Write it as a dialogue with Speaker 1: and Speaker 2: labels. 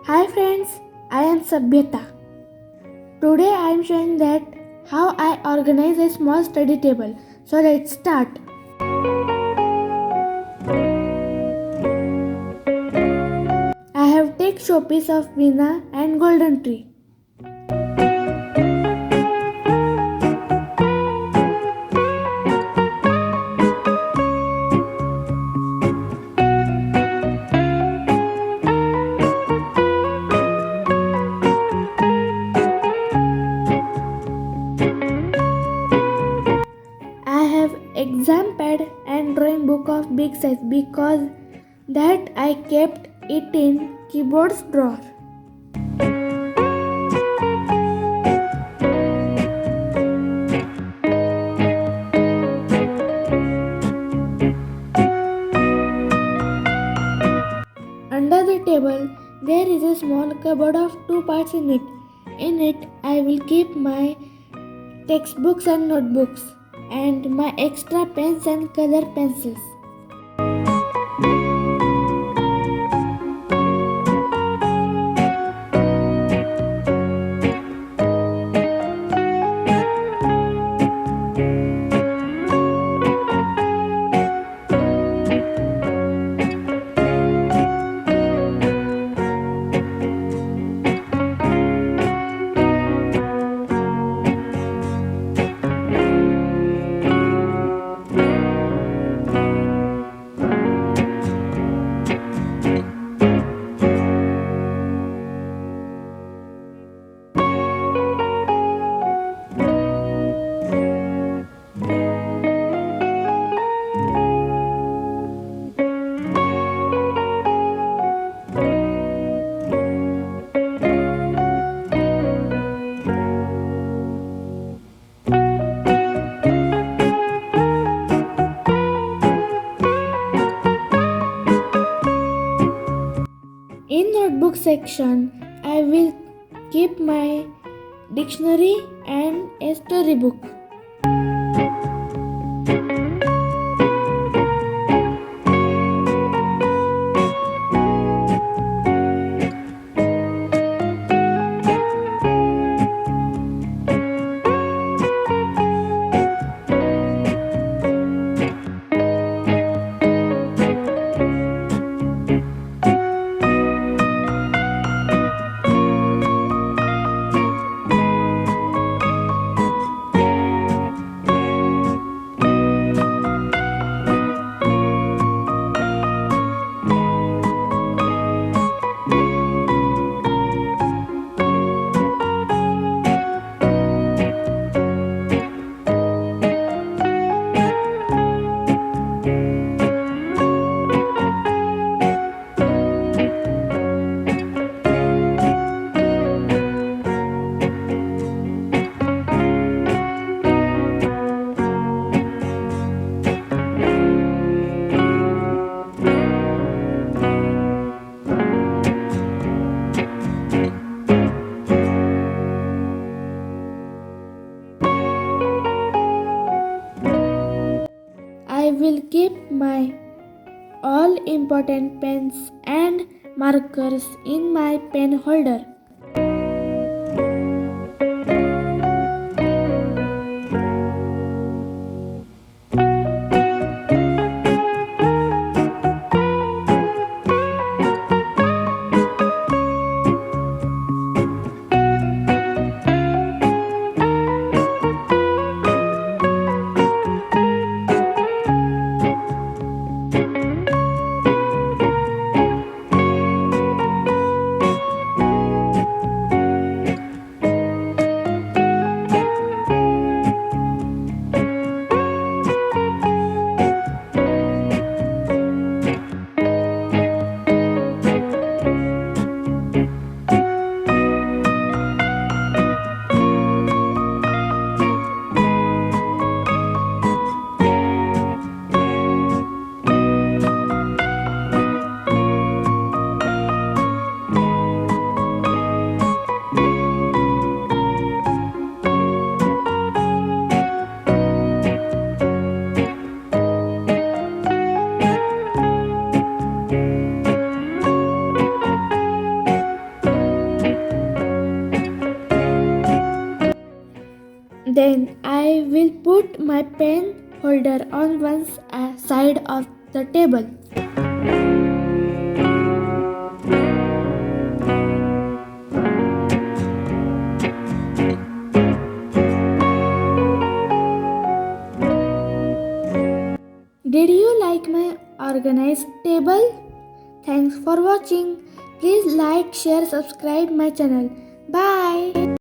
Speaker 1: Hi friends, I am Sabhyata. Today I am showing that how I organize a small study table. So let's start. I have take showpiece of Veena and golden tree. I have exam pad and drawing book of big size because that I kept it in keyboard's drawer. Under the table, there is a small cupboard of two parts in it. In it, I will keep my textbooks and notebooks and my extra pens and color pencils. In notebook section, I will keep my dictionary and a storybook. I will keep my all important pens and markers in my pen holder. and then I will put my pen holder on one side of the table. Did you like my organized table? Thanks for watching. Please like, share, subscribe my channel. Bye.